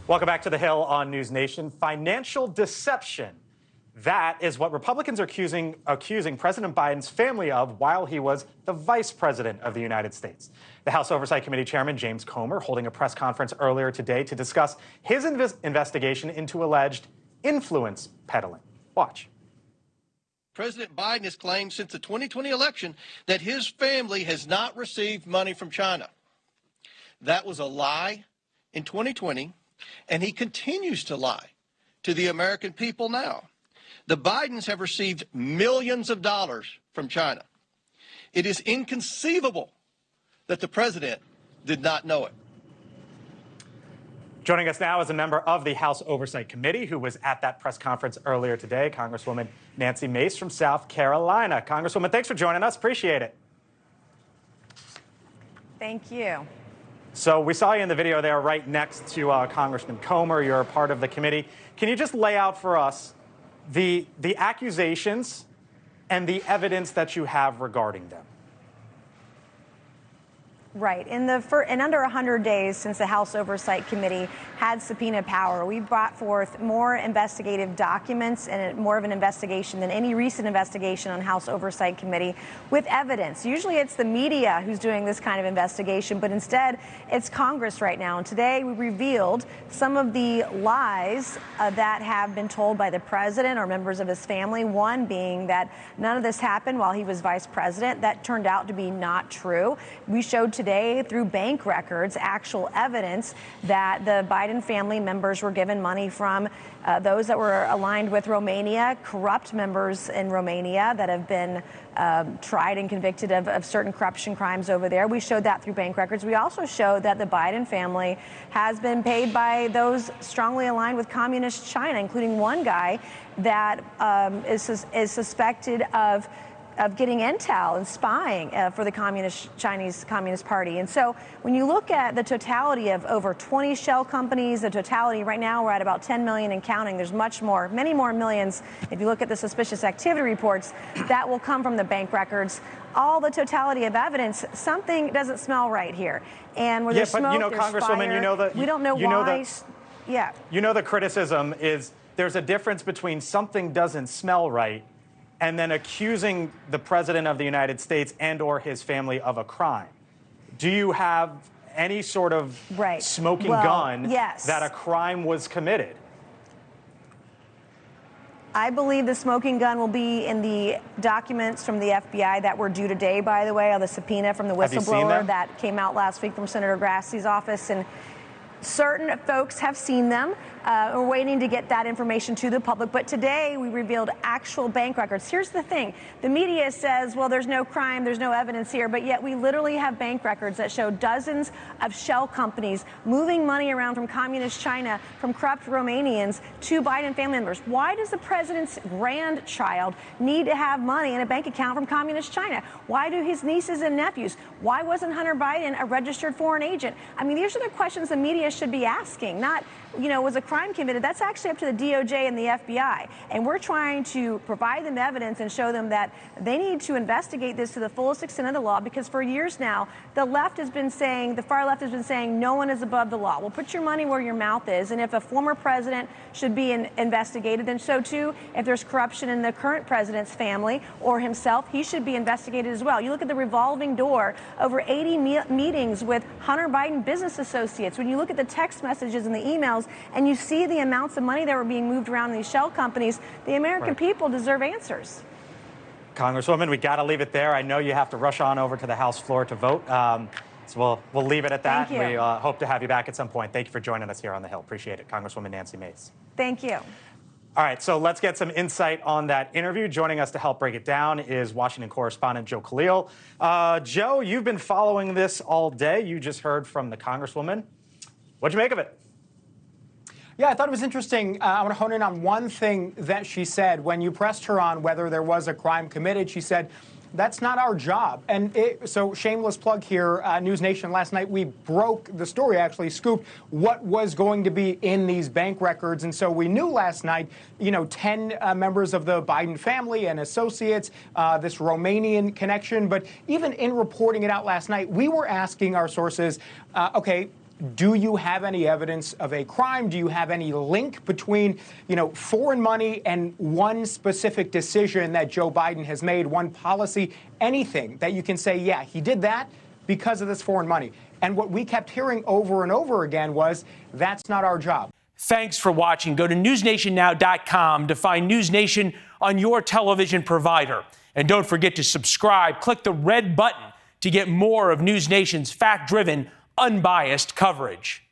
Welcome back to The Hill on NewsNation. Financial deception. That is what Republicans are accusing President Biden's family of while he was the vice president of the United States. The House Oversight Committee Chairman James Comer holding a press conference earlier today to discuss his investigation into alleged influence peddling. Watch. President Biden has claimed since the 2020 election that his family has not received money from China. That was a lie in 2020, and he continues to lie to the American people now. The Bidens have received millions of dollars from China. It is inconceivable that the president did not know it. Joining us now is a member of the House Oversight Committee who was at that press conference earlier today, Congresswoman Nancy Mace from South Carolina. Congresswoman, thanks for joining us. Appreciate it. Thank you. So we saw you in the video there right next to Congressman Comer. You're a part of the committee. Can you just lay out for us the accusations and the evidence that you have regarding them? Right. In under 100 days since the House Oversight Committee had subpoena power, we brought forth more investigative documents and more of an investigation than any recent investigation on House Oversight Committee with evidence. Usually it's the media who's doing this kind of investigation, but instead it's Congress right now. And today we revealed some of the lies that have been told by the president or members of his family, one being that none of this happened while he was vice president. That turned out to be not true. We showed today through bank records actual evidence that the Biden family members were given money from those that were aligned with Romania, corrupt members in Romania that have been tried and convicted of certain corruption crimes over there. We showed that through bank records. We also showed that the Biden family has been paid by those strongly aligned with communist China, including one guy that is suspected of getting intel and spying for the Chinese Communist Party. And so when you look at the totality of over 20 shell companies, the totality right now we're at about 10 million and counting. There's much more, many more millions. If you look at the suspicious activity reports, that will come from the bank records. All the totality of evidence, something doesn't smell right here. And where there's smoke, there's Congresswoman, fire. We don't know why. You know the criticism is there's a difference between something doesn't smell right and then accusing the president of the United States and or his family of a crime. Do you have any sort of smoking gun that a crime was committed? I believe the smoking gun will be in the documents from the FBI that were due today, by the way, on the subpoena from the whistleblower that came out last week from Senator Grassi's office. And certain folks have seen them. We're waiting to get that information to the public. But today we revealed actual bank records. Here's the thing. The media says, well, there's no crime, there's no evidence here. But yet we literally have bank records that show dozens of shell companies moving money around from communist China, from corrupt Romanians to Biden family members. Why does the president's grandchild need to have money in a bank account from communist China? Why do his nieces and nephews? Why wasn't Hunter Biden a registered foreign agent? I mean, these are the questions the media should be asking, not, was a crime committed? That's actually up to the DOJ and the FBI. And we're trying to provide them evidence and show them that they need to investigate this to the fullest extent of the law, because for years now, the left has been saying, the far left has been saying, no one is above the law. Well, put your money where your mouth is. And if a former president should be investigated, then so too, if there's corruption in the current president's family or himself, he should be investigated as well. You look at the revolving door, over 80 meetings with Hunter Biden business associates. When you look at the text messages and the emails, and you see the amounts of money that were being moved around in these shell companies, the American people deserve answers. Congresswoman, we got to leave it there. I know you have to rush on over to the House floor to vote. So we'll leave it at that. Thank you. We hope to have you back at some point. Thank you for joining us here on The Hill. Appreciate it. Congresswoman Nancy Mace. Thank you. All right, so let's get some insight on that interview. Joining us to help break it down is Washington correspondent Joe Khalil. Joe, you've been following this all day. You just heard from the Congresswoman. What'd you make of it? Yeah, I thought it was interesting. I want to hone in on one thing that she said. When you pressed her on whether there was a crime committed, she said, that's not our job. And so shameless plug here, NewsNation, last night we broke the story, actually scooped what was going to be in these bank records. And so we knew last night, 10 members of the Biden family and associates, this Romanian connection. But even in reporting it out last night, we were asking our sources, okay, do you have any evidence of a crime? Do you have any link between, foreign money and one specific decision that Joe Biden has made, one policy, anything that you can say, yeah, he did that because of this foreign money? And what we kept hearing over and over again was, that's not our job. Thanks for watching. Go to newsnationnow.com to find News Nation on your television provider. And don't forget to subscribe. Click the red button to get more of News Nation's fact-driven, unbiased coverage.